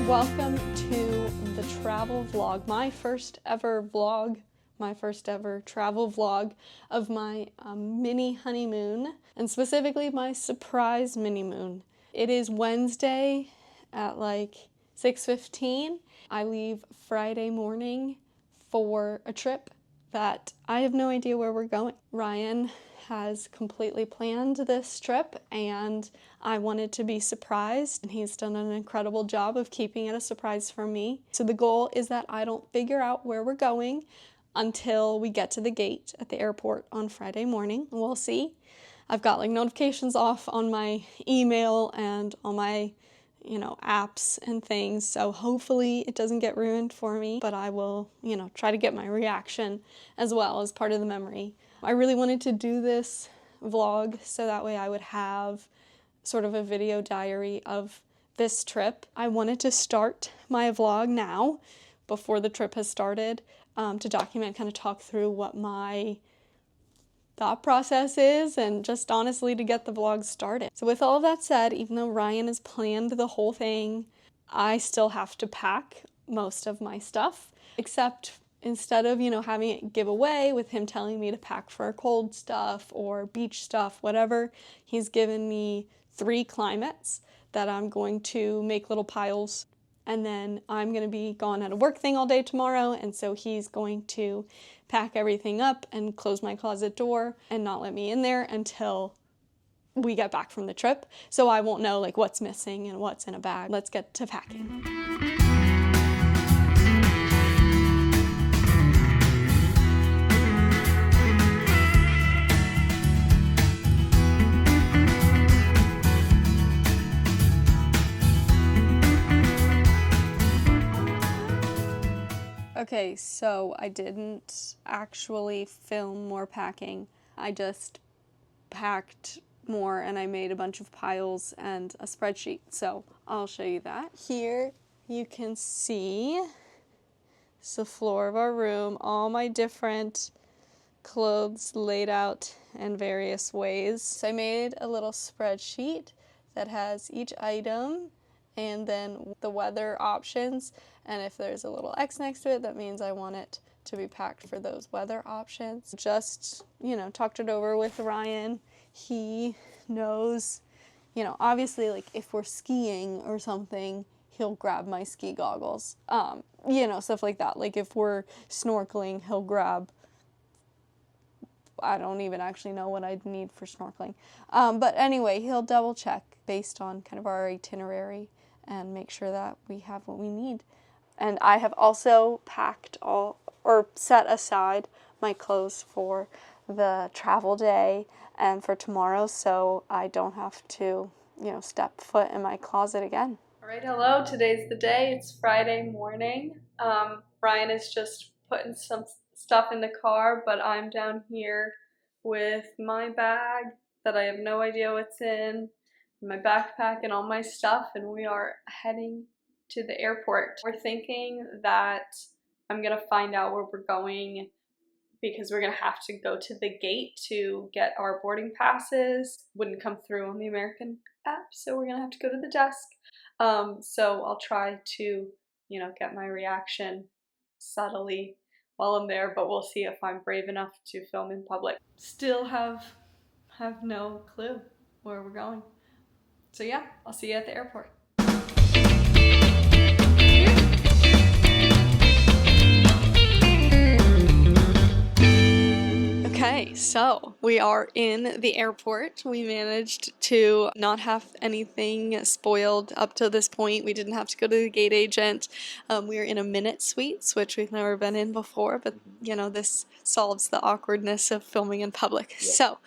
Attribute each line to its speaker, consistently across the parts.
Speaker 1: Welcome to the travel vlog, my first ever travel vlog of my mini honeymoon, and specifically my surprise mini moon. It is Wednesday at like 6:15. I leave Friday morning for a trip that I have no idea where we're going. Ryan has completely planned this trip and I wanted to be surprised, and he's done an incredible job of keeping it a surprise for me. So the goal is that I don't figure out where we're going until we get to the gate at the airport on Friday morning. We'll see. I've got like notifications off on my email and on my apps and things, so hopefully it doesn't get ruined for me, but I will, try to get my reaction as well as part of the memory. I really wanted to do this vlog so that way I would have sort of a video diary of this trip. I wanted to start my vlog now before the trip has started to document, kind of talk through what my thought process is, and just honestly to get the vlog started. So with all of that said, even though Ryan has planned the whole thing, I still have to pack most of my stuff, except instead of, having it give away with him telling me to pack for cold stuff or beach stuff, whatever, he's given me 3 climates that I'm going to make little piles. And then I'm going to be gone at a work thing all day tomorrow, and so he's going to pack everything up and close my closet door and not let me in there until we get back from the trip. So I won't know like what's missing and what's in a bag. Let's get to packing. Okay, so I didn't actually film more packing. I just packed more and I made a bunch of piles and a spreadsheet. So I'll show you that. Here you can see it's the floor of our room, all my different clothes laid out in various ways. So I made a little spreadsheet that has each item and then the weather options, and if there's a little X next to it, that means I want it to be packed for those weather options. Just, talked it over with Ryan. He knows, obviously, like, if we're skiing or something, he'll grab my ski goggles, stuff like that. Like, if we're snorkeling, he'll grab, I don't even actually know what I'd need for snorkeling. But anyway, he'll double check based on kind of our itinerary and make sure that we have what we need. And I have also packed set aside my clothes for the travel day and for tomorrow, so I don't have to, step foot in my closet again. All right, hello, today's the day. It's Friday morning. Ryan is just putting some stuff in the car, but I'm down here with my bag that I have no idea what's in, my backpack and all my stuff, and we are heading to the airport. We're thinking that I'm gonna find out where we're going because we're gonna have to go to the gate to get our boarding passes. Wouldn't come through on the American app, so we're gonna have to go to the desk. So I'll try to, get my reaction subtly while I'm there, but we'll see if I'm brave enough to film in public. Still have no clue where we're going. So yeah, I'll see you at the airport. Okay, so we are in the airport. We managed to not have anything spoiled up to this point. We didn't have to go to the gate agent. We are in a Minute Suites, which we've never been in before, but this solves the awkwardness of filming in public. Yep. So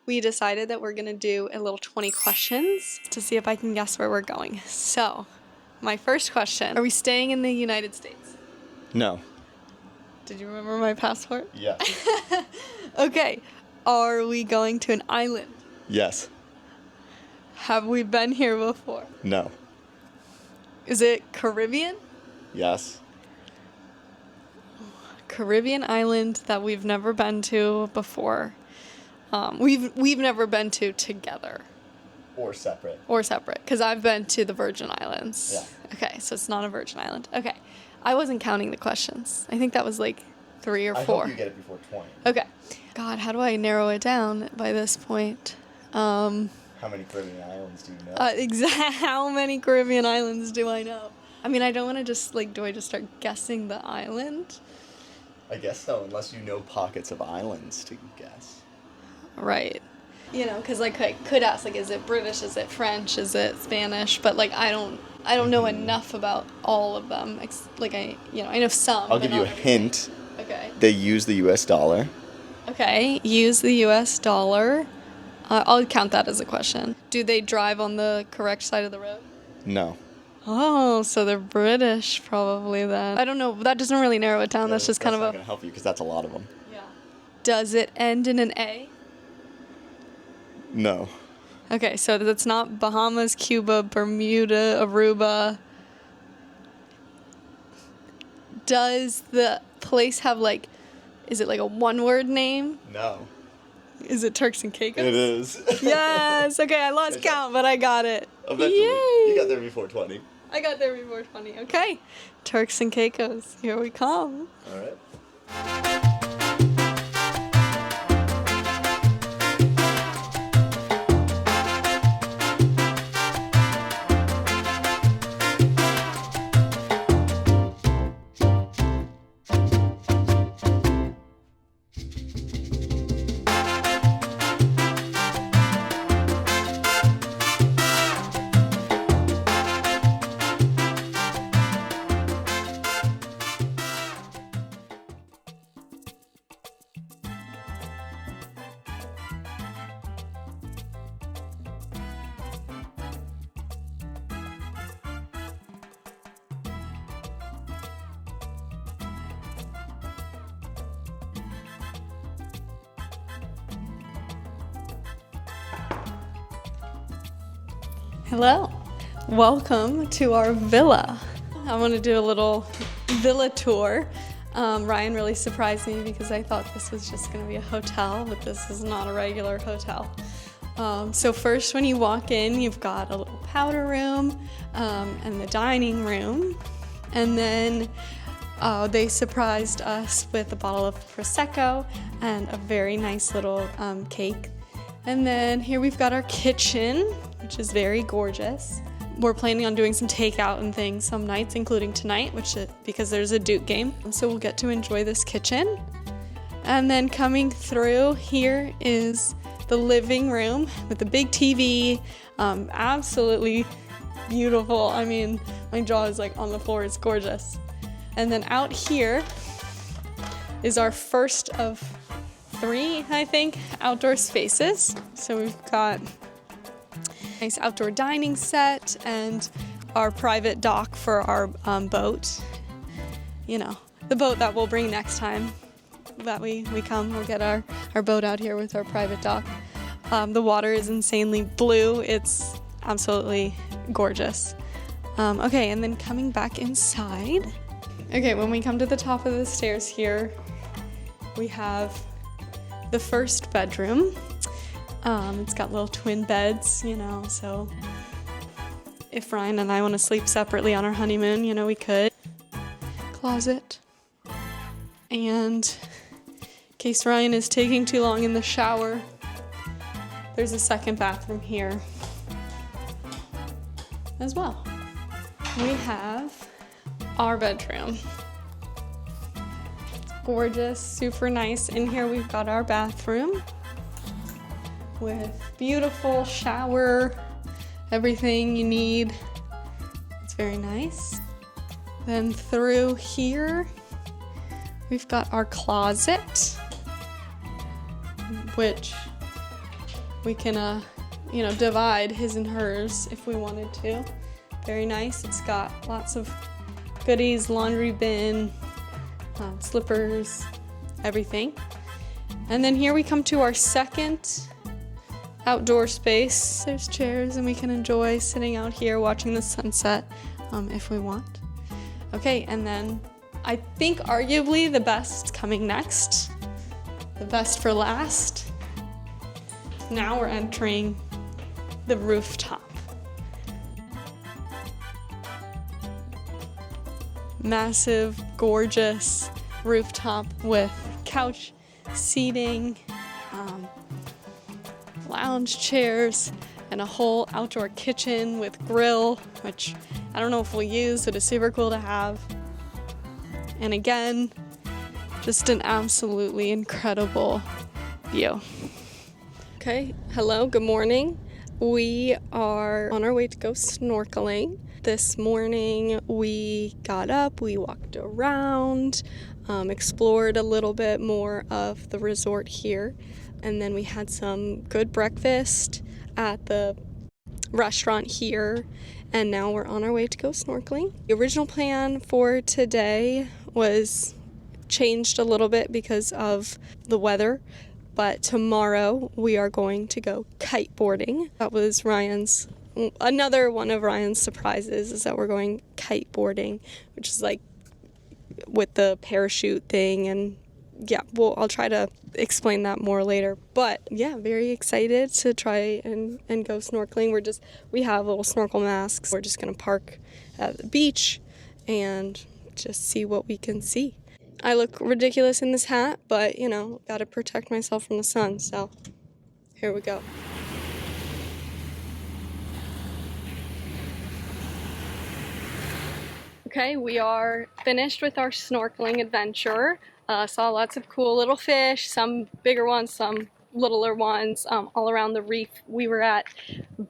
Speaker 1: we decided that we're gonna do a little 20 questions to see if I can guess where we're going. So my first question, are we staying in the United States?
Speaker 2: No.
Speaker 1: Did you remember my passport?
Speaker 2: Yeah.
Speaker 1: Okay, are we going to an island?
Speaker 2: Yes.
Speaker 1: Have we been here before?
Speaker 2: No.
Speaker 1: Is it Caribbean?
Speaker 2: Yes.
Speaker 1: Caribbean island that we've never been to before. We've never been to together.
Speaker 2: Or separate.
Speaker 1: Or separate, because I've been to the Virgin Islands.
Speaker 2: Yeah.
Speaker 1: Okay, so it's not a Virgin Island. Okay. I wasn't counting the questions. I think that was like 3 or 4.
Speaker 2: I hope you get it before 20.
Speaker 1: Okay. God, how do I narrow it down by this point?
Speaker 2: How many Caribbean islands do you know?
Speaker 1: How many Caribbean islands do I know? I mean, I don't want to just, like, do I just start guessing the island?
Speaker 2: I guess so, unless you know pockets of islands to guess.
Speaker 1: Right. You know, because, like, I could ask, like, is it British, is it French, is it Spanish? But, like, I don't know enough about all of them. Like, I know some.
Speaker 2: I'll give you a hint.
Speaker 1: Okay.
Speaker 2: They use the U.S. dollar.
Speaker 1: Okay, use the U.S. dollar. I'll count that as a question. Do they drive on the correct side of the road?
Speaker 2: No.
Speaker 1: Oh, so they're British probably then. I don't know. That doesn't really narrow it down.
Speaker 2: Yeah,
Speaker 1: that's just kind of
Speaker 2: not going to help you because that's a lot of them.
Speaker 1: Yeah. Does it end in an A?
Speaker 2: No.
Speaker 1: Okay, so that's not Bahamas, Cuba, Bermuda, Aruba. Does the place have, like, is it like a one-word name?
Speaker 2: No.
Speaker 1: Is it Turks and Caicos?
Speaker 2: It is.
Speaker 1: Yes. Okay, I lost count, but I got it.
Speaker 2: Eventually.
Speaker 1: Yay.
Speaker 2: You got there before 20.
Speaker 1: I got there before 20. Okay. Turks and Caicos. Here we come.
Speaker 2: All right.
Speaker 1: Hello. Welcome to our villa. I want to do a little villa tour. Ryan really surprised me because I thought this was just going to be a hotel, but this is not a regular hotel. So first when you walk in, you've got a little powder room and the dining room. And then they surprised us with a bottle of Prosecco and a very nice little cake. And then here we've got our kitchen, which is very gorgeous. We're planning on doing some takeout and things some nights, including tonight, because there's a Duke game. So we'll get to enjoy this kitchen. And then coming through here is the living room with the big TV. Absolutely beautiful. I mean, my jaw is like on the floor. It's gorgeous. And then out here is our first of 3, I think, outdoor spaces. So we've got a nice outdoor dining set and our private dock for our boat. You know, the boat that we'll bring next time that we come. We'll get our boat out here with our private dock. The water is insanely blue. It's absolutely gorgeous. Okay, and then coming back inside. Okay, when we come to the top of the stairs here, we have the first bedroom. It's got little twin beds, you know, so if Ryan and I want to sleep separately on our honeymoon, you know, we could. Closet. And in case Ryan is taking too long in the shower, there's a second bathroom here as well. We have our bedroom. Gorgeous, super nice. In here we've got our bathroom with beautiful shower, everything you need. It's very nice. Then through here we've got our closet, which we can divide his and hers if we wanted to. Very nice. It's got lots of goodies, laundry bin, slippers, everything. And then here we come to our second outdoor space. There's chairs and we can enjoy sitting out here watching the sunset if we want. Okay, and then I think arguably the best coming next. The best for last. Now we're entering the rooftop. Massive, gorgeous rooftop with couch seating, lounge chairs, and a whole outdoor kitchen with grill, which I don't know if we'll use, but it's super cool to have. And again, just an absolutely incredible view. Okay, hello, good morning. We are on our way to go snorkeling. This morning we got up, we walked around, explored a little bit more of the resort here, and then we had some good breakfast at the restaurant here, and now we're on our way to go snorkeling. The original plan for today was changed a little bit because of the weather, but tomorrow we are going to go kiteboarding. That was another one of Ryan's surprises, is that we're going kiteboarding, which is like with the parachute thing, and yeah, I'll try to explain that more later. But yeah, very excited to try and go snorkeling. We have little snorkel masks. We're just gonna park at the beach and just see what we can see. I look ridiculous in this hat, but you know, gotta protect myself from the sun, so here we go. Okay, we are finished with our snorkeling adventure. Saw lots of cool little fish, some bigger ones, some littler ones, all around the reef. We were at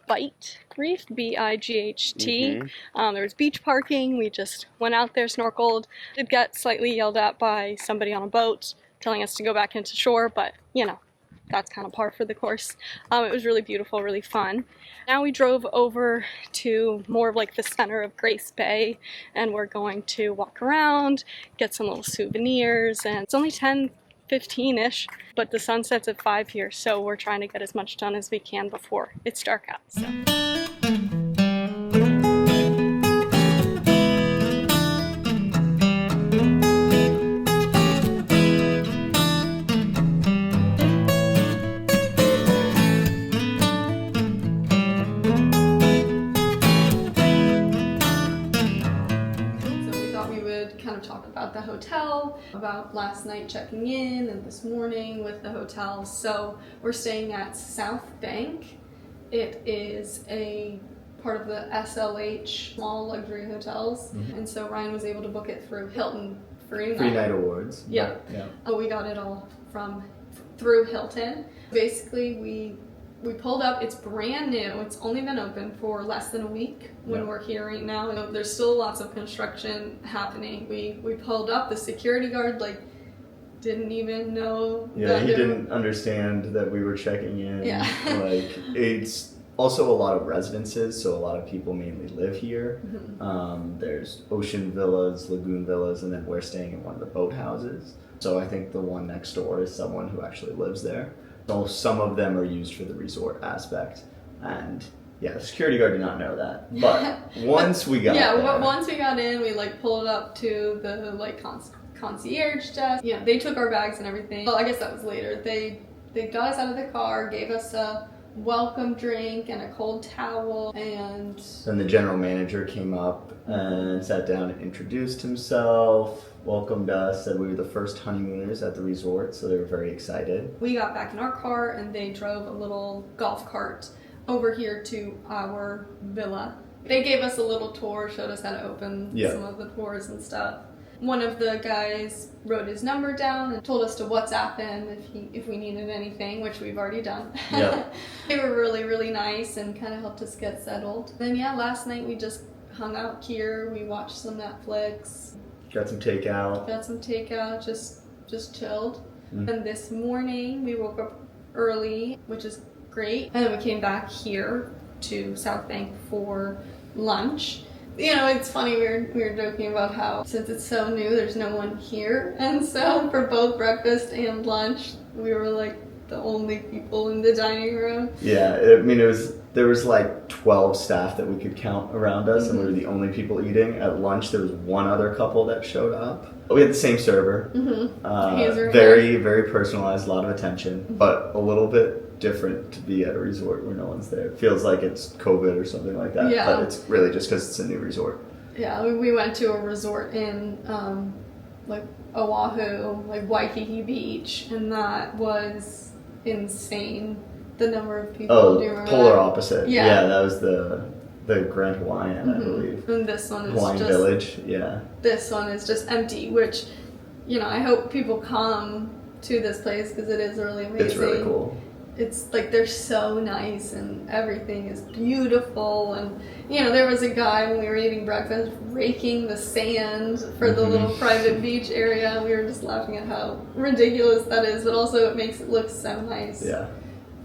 Speaker 1: Bight Reef, B-I-G-H-T. There was beach parking. We just went out there, snorkeled. Did get slightly yelled at by somebody on a boat telling us to go back into shore, but you know, that's kind of par for the course. It was really beautiful, really fun. Now we drove over to more of like the center of Grace Bay, and we're going to walk around, get some little souvenirs, and it's only 10:15-ish, but the sun sets at 5 here, so we're trying to get as much done as we can before it's dark out. So. Talk about the hotel, about last night checking in, and this morning with the hotel. So we're staying at South Bank. It is a part of the SLH small luxury hotels, and so Ryan was able to book it through Hilton Free
Speaker 2: Night Awards.
Speaker 1: Yeah. We got it all through Hilton. Basically, we pulled up. It's brand new. It's only been open for less than a week when we're here right now. There's still lots of construction happening. We pulled up. The security guard didn't even know.
Speaker 2: Yeah, he didn't understand that we were checking in.
Speaker 1: Yeah.
Speaker 2: It's also a lot of residences, so a lot of people mainly live here. There's ocean villas, lagoon villas, and then we're staying in one of the boathouses. So I think the one next door is someone who actually lives there. So some of them are used for the resort aspect, and yeah, the security guard did not know that. But once we got
Speaker 1: but once we got in, we pulled up to the concierge desk. Yeah, they took our bags and everything. Well, I guess that was later. They got us out of the car, gave us a welcome drink and a cold towel, and
Speaker 2: then the general manager came up and sat down and introduced himself. Welcomed us, said we were the first honeymooners at the resort, so they were very excited.
Speaker 1: We got back in our car and they drove a little golf cart over here to our villa. They gave us a little tour, showed us how to open some of the doors and stuff. One of the guys wrote his number down and told us to WhatsApp him if we needed anything, which we've already done.
Speaker 2: Yep.
Speaker 1: They were really, really nice and kind of helped us get settled. Then last night we just hung out here. We watched some Netflix.
Speaker 2: Got some takeout,
Speaker 1: just chilled. And this morning we woke up early, which is great. And then we came back here to South Bank for lunch. You know, it's funny, we were joking about how since it's so new, there's no one here. And so for both breakfast and lunch, we were the only people in the dining room.
Speaker 2: Yeah, I mean, there was 12 staff that we could count around us, and we were the only people eating. At lunch, there was one other couple that showed up. We had the same server. Very, very personalized, a lot of attention, but a little bit different to be at a resort where no one's there. It feels like it's COVID or something like that,
Speaker 3: Yeah.
Speaker 2: but it's really just because it's a new resort.
Speaker 3: Yeah, we went to a resort in like Oahu, like Waikiki Beach, and that was insane. The number of people.
Speaker 2: Oh,
Speaker 3: do you remember
Speaker 2: polar
Speaker 3: that?
Speaker 2: opposite.
Speaker 3: Yeah.
Speaker 2: That was the Grand Hawaiian, I believe.
Speaker 3: And this one is
Speaker 2: Hawaiian
Speaker 3: just
Speaker 2: Village, yeah.
Speaker 3: This one is just empty, which, you know, I hope people come to this place because it is really amazing.
Speaker 2: It's really cool.
Speaker 3: It's like they're so nice and everything is beautiful. And, you know, there was a guy when we were eating breakfast raking the sand for the little private beach area. We were just laughing at how ridiculous that is, but also it makes it look so nice.
Speaker 2: Yeah.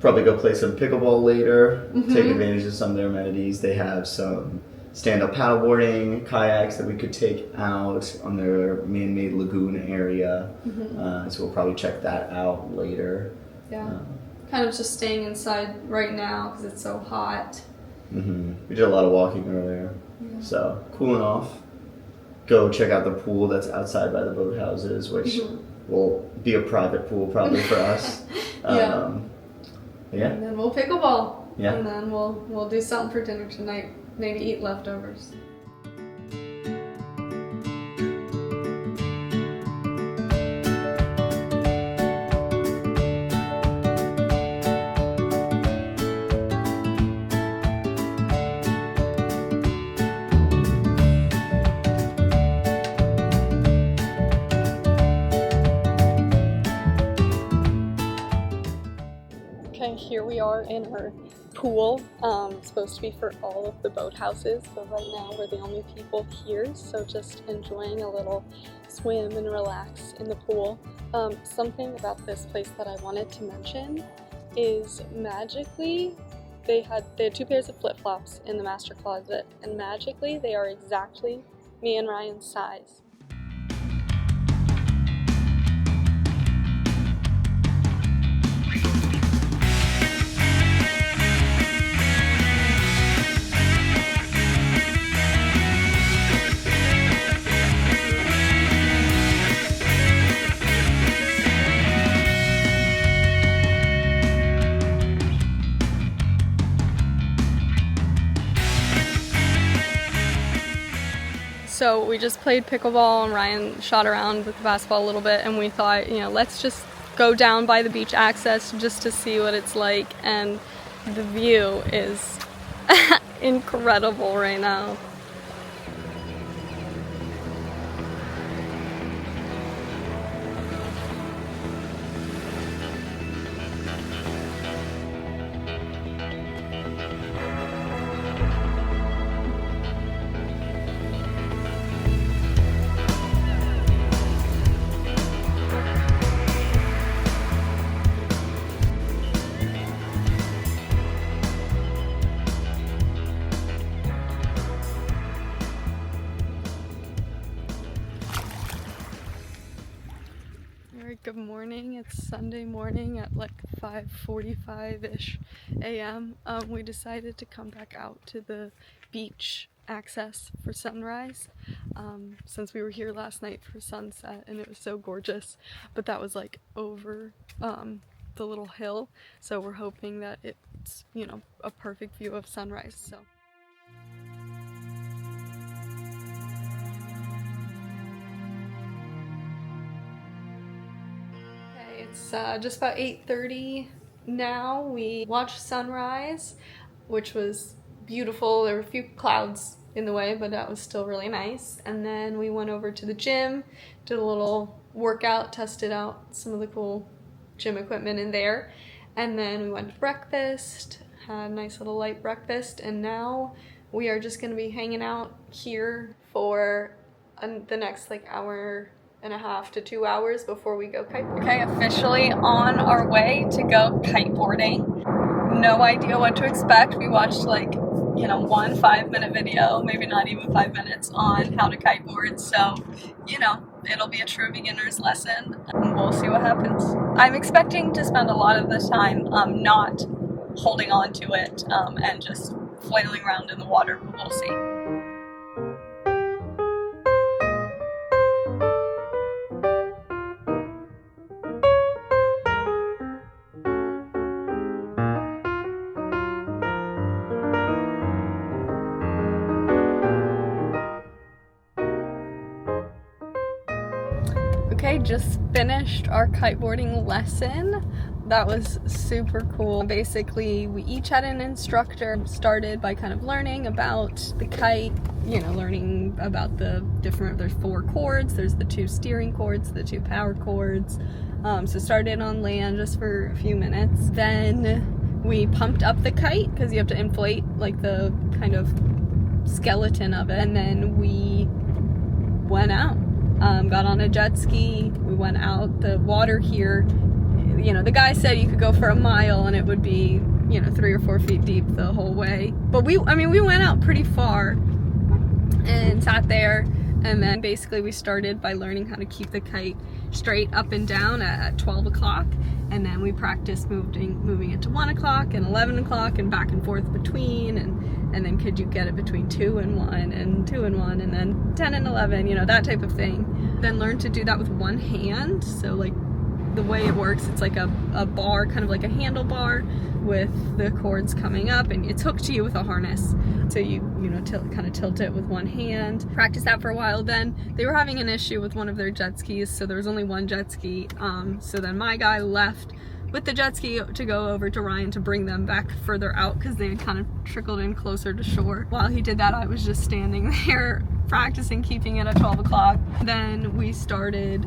Speaker 2: Probably go play some pickleball later, take advantage of some of their amenities. They have some stand-up paddleboarding, kayaks that we could take out on their man-made lagoon area. So we'll probably check that out later.
Speaker 3: Yeah. Kind of just staying inside right now because it's so hot.
Speaker 2: We did a lot of walking earlier, so cooling off. Go check out the pool that's outside by the boathouses, which will be a private pool probably for us. Yeah.
Speaker 3: And then we'll pickleball.
Speaker 2: Yeah.
Speaker 3: And then we'll do something for dinner tonight. Maybe eat leftovers.
Speaker 1: Okay, here we are in our pool. It's supposed to be for all of the boathouses, but right now we're the only people here, so just enjoying a little swim and relax in the pool. Something about this place that I wanted to mention is magically they had 2 pairs of flip-flops in the master closet, and magically they are exactly me and Ryan's size. So we just played pickleball and Ryan shot around with the basketball a little bit, and we thought, you know, let's just go down by the beach access just to see what it's like, and the view is incredible right now. Good morning. It's Sunday morning at like 5:45-ish a.m. We decided to come back out to the beach access for sunrise, since we were here last night for sunset and it was so gorgeous, but that was like over the little hill, so we're hoping that it's, you know, a perfect view of sunrise. So it's just about 8:30 now. We watched sunrise, which was beautiful. There were a few clouds in the way, but that was still really nice. And then we went over to the gym, did a little workout, tested out some of the cool gym equipment in there. And then we went to breakfast, had a nice little light breakfast, and now we are just gonna be hanging out here for the next like hour and a half to 2 hours before we go kiteboarding. Okay, officially on our way to go kiteboarding. No idea what to expect. We watched like, you know, 1 5-minute video, maybe not even 5 minutes, on how to kiteboard. So, you know, it'll be a true beginner's lesson and we'll see what happens. I'm expecting to spend a lot of the time not holding on to it and just flailing around in the water, but we'll see. Okay, just finished our kiteboarding lesson. That was super cool. Basically, we each had an instructor. Started by kind of learning about the kite, learning about there's 4 cords. There's the 2 steering cords, the 2 power cords. So started on land just for a few minutes. Then we pumped up the kite because you have to inflate like the kind of skeleton of it. And then we went out, got on a jet ski. We went out. The water here, the guy said you could go for a mile and it would be, 3 or 4 feet deep the whole way. But we went out pretty far and sat there. And then basically we started by learning how to keep the kite straight up and down at 12 o'clock. And then we practiced moving it to 1 o'clock and 11 o'clock and back and forth between. And then could you get it between 2 and 1 and 2 and 1 and then 10 and 11, that type of thing. Then learn to do that with one hand. So like the way it works, it's like a bar, kind of like a handlebar with the cords coming up, and it's hooked to you with a harness. So you kind of tilt it with one hand. Practice that for a while. Then they were having an issue with one of their jet skis, so there was only one jet ski. So then my guy left with the jet ski to go over to Ryan to bring them back further out because they had kind of trickled in closer to shore. While he did that, I was just standing there practicing keeping it at 12 o'clock. Then we started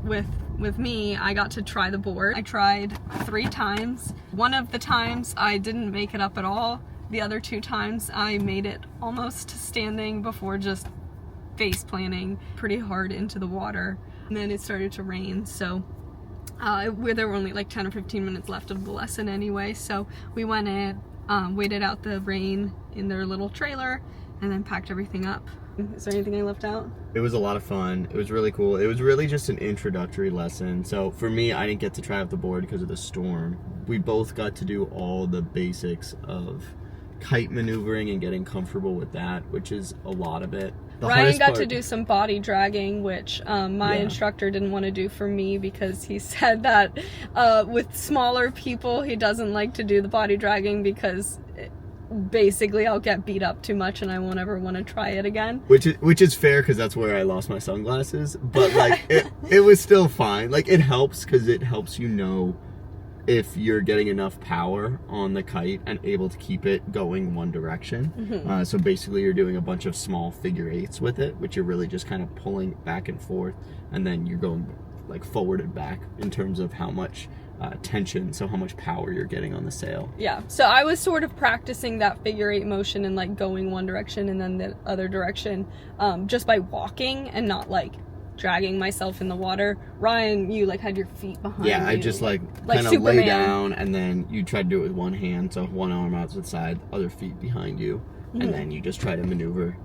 Speaker 1: with me. I got to try the board. I tried 3 times. One of the times I didn't make it up at all. The other 2 times I made it almost standing before just face planting pretty hard into the water. And then it started to rain, so there were only like 10 or 15 minutes left of the lesson anyway, so we went in, waited out the rain in their little trailer, and then packed everything up. Is there anything I left out?
Speaker 2: It was a lot of fun. It was really cool. It was really just an introductory lesson. So for me, I didn't get to try out the board because of the storm. We both got to do all the basics of kite maneuvering and getting comfortable with that, which is a lot of it.
Speaker 1: Ryan got to do some body dragging, which my instructor didn't want to do for me because he said that with smaller people, he doesn't like to do the body dragging because basically I'll get beat up too much and I won't ever want to try it again.
Speaker 2: Which is fair because that's where I lost my sunglasses. But like it was still fine. Like it helps because it helps if you're getting enough power on the kite and able to keep it going one direction. Mm-hmm. So basically you're doing a bunch of small figure 8s with it, which you're really just kind of pulling back and forth, and then you're going like forward and back in terms of how much tension, so how much power you're getting on the sail.
Speaker 1: Yeah, so I was sort of practicing that figure 8 motion and like going one direction and then the other direction just by walking and not like dragging myself in the water. Ryan, you like had your feet behind you.
Speaker 2: I just like kind of lay down, and then you try to do it with one hand, so one arm out to the side, other feet behind you, and then you just try to maneuver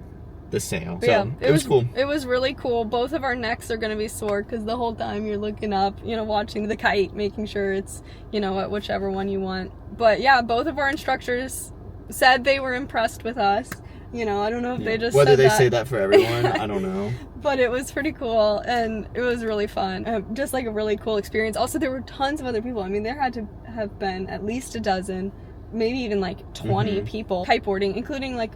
Speaker 2: the sail. So yeah, it was cool.
Speaker 1: It was really cool. Both of our necks are going to be sore because the whole time you're looking up, watching the kite, making sure it's, at whichever one you want. But yeah, both of our instructors said they were impressed with us. I don't know if they just
Speaker 2: whether
Speaker 1: said
Speaker 2: they
Speaker 1: that.
Speaker 2: say that for everyone, I don't know.
Speaker 1: But it was pretty cool, and it was really fun. Just like a really cool experience. Also, there were tons of other people. I mean, there had to have been at least a dozen, maybe even like 20 people kiteboarding, including like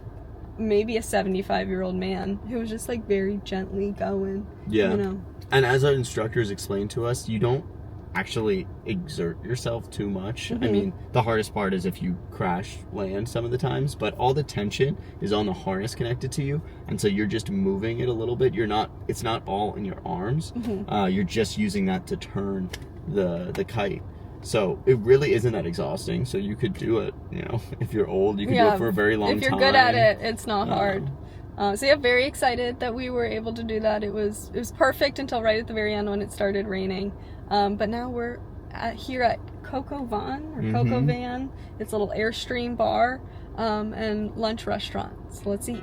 Speaker 1: maybe a 75-year-old man who was just like very gently going.
Speaker 2: Yeah. And as our instructors explained to us, you don't actually exert yourself too much. I mean, the hardest part is if you crash land some of the times, but all the tension is on the harness connected to you, and so you're just moving it a little bit. It's not all in your arms. You're just using that to turn the kite. So it really isn't that exhausting. So you could do it, if you're old, you could do it for a very long time.
Speaker 1: If you're good at it, it's not hard. So yeah, very excited that we were able to do that. It was perfect until right at the very end when it started raining. But now we're here at Coco Van. It's a little Airstream bar and lunch restaurant. So let's eat.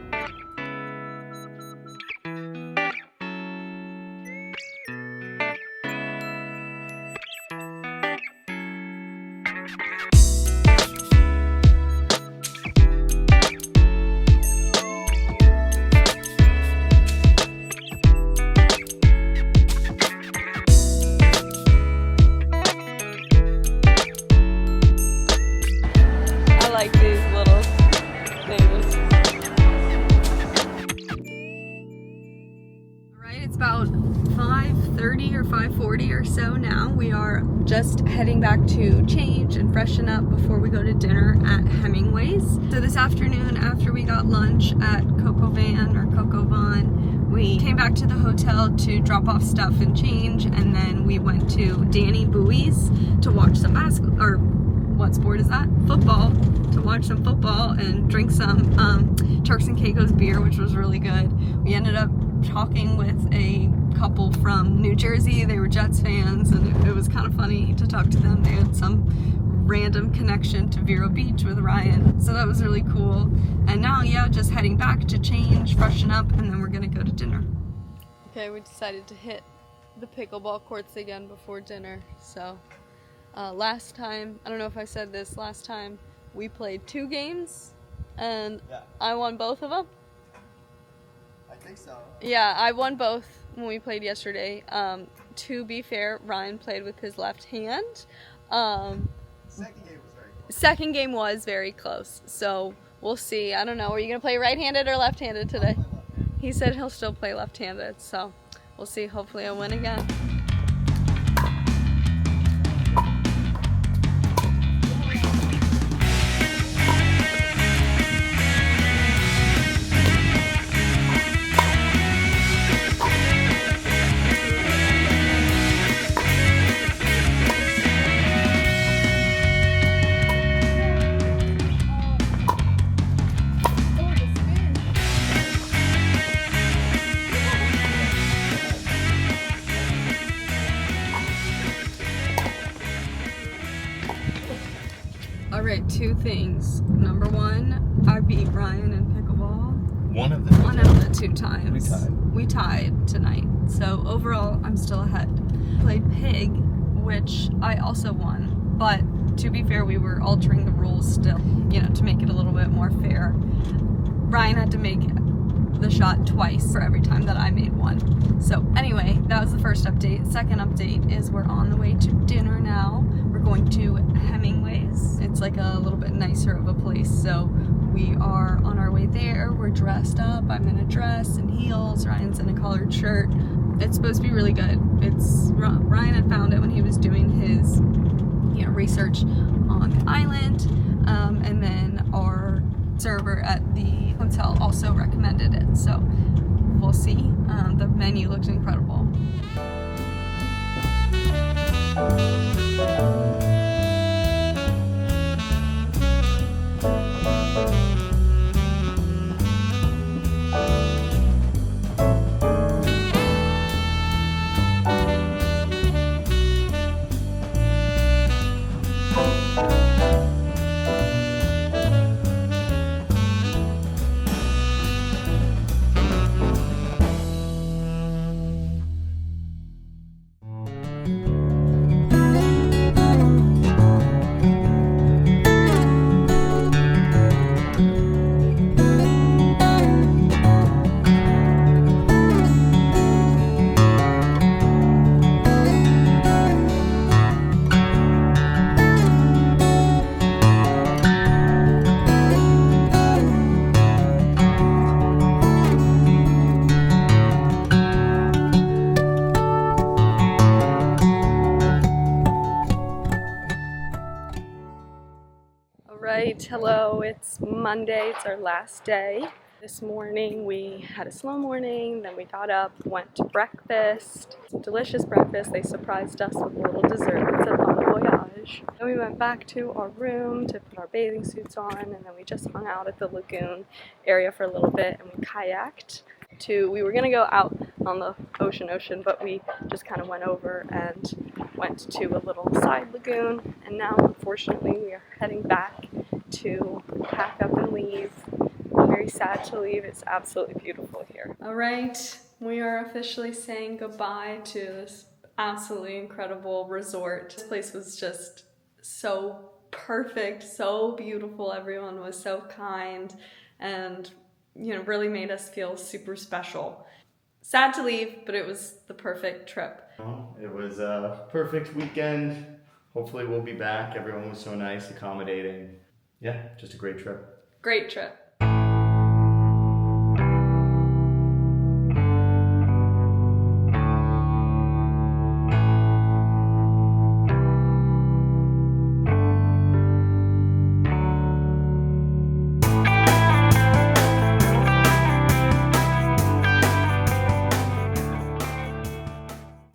Speaker 1: about 5:30 or 5:40 or so now. We are just heading back to change and freshen up before we go to dinner at Hemingway's. So this afternoon, after we got lunch at Coco Van, we came back to the hotel to drop off stuff and change, and then we went to Danny Bowie's to watch some basketball, or what sport is that? Football. To watch some football and drink some Turks and Caicos beer, which was really good. We ended up talking with a couple from New Jersey. They were Jets fans, and it was kind of funny to talk to them. They had some random connection to Vero Beach with Ryan, so that was really cool. And now, yeah, just heading back to change, freshen up, and then we're gonna go to dinner. Okay, we decided to hit the pickleball courts again before dinner. So last time, I don't know if I said this, last time we played 2 games, and I won both of them.
Speaker 2: I think so.
Speaker 1: Yeah, I won both when we played yesterday. To be fair, Ryan played with his left hand. Second game was very close, so we'll see. I don't know. Are you going to play right-handed or left-handed today? He said he'll still play left-handed, so we'll see. Hopefully I'll win again. Alright, 2 things. Number 1, I beat Ryan in pickleball.
Speaker 2: One of
Speaker 1: the 2 times. We tied tonight. So overall, I'm still ahead. Played Pig, which I also won. But to be fair, we were altering the rules still, to make it a little bit more fair. Ryan had to make the shot twice for every time that I made one. So anyway, that was the first update. Second update is we're on the way to dinner now. We're going to Hemingway's. It's like a little bit nicer of a place, so we are on our way there. We're dressed up. I'm in a dress and heels. Ryan's in a collared shirt. It's supposed to be really good. Ryan had found it when he was doing his research on the island, and then our server at the hotel also recommended it, so we'll see. The menu looks incredible. Alright, hello, it's Monday, it's our last day. This morning we had a slow morning, then we got up, went to breakfast, delicious breakfast. They surprised us with little desserts at Bon Voyage. Then we went back to our room to put our bathing suits on, and then we just hung out at the lagoon area for a little bit, and we kayaked. We were going to go out on the ocean, but we just kind of went over and went to a little side lagoon, and now unfortunately we are heading back to pack up and leave. I'm very sad to leave. It's absolutely beautiful here. Alright, we are officially saying goodbye to this absolutely incredible resort. This place was just so perfect, so beautiful. Everyone was so kind and really made us feel super special. Sad to leave, but it was the perfect trip.
Speaker 2: It was a perfect weekend. Hopefully we'll be back. Everyone was so nice, accommodating. Yeah, just a great trip.
Speaker 1: Great trip.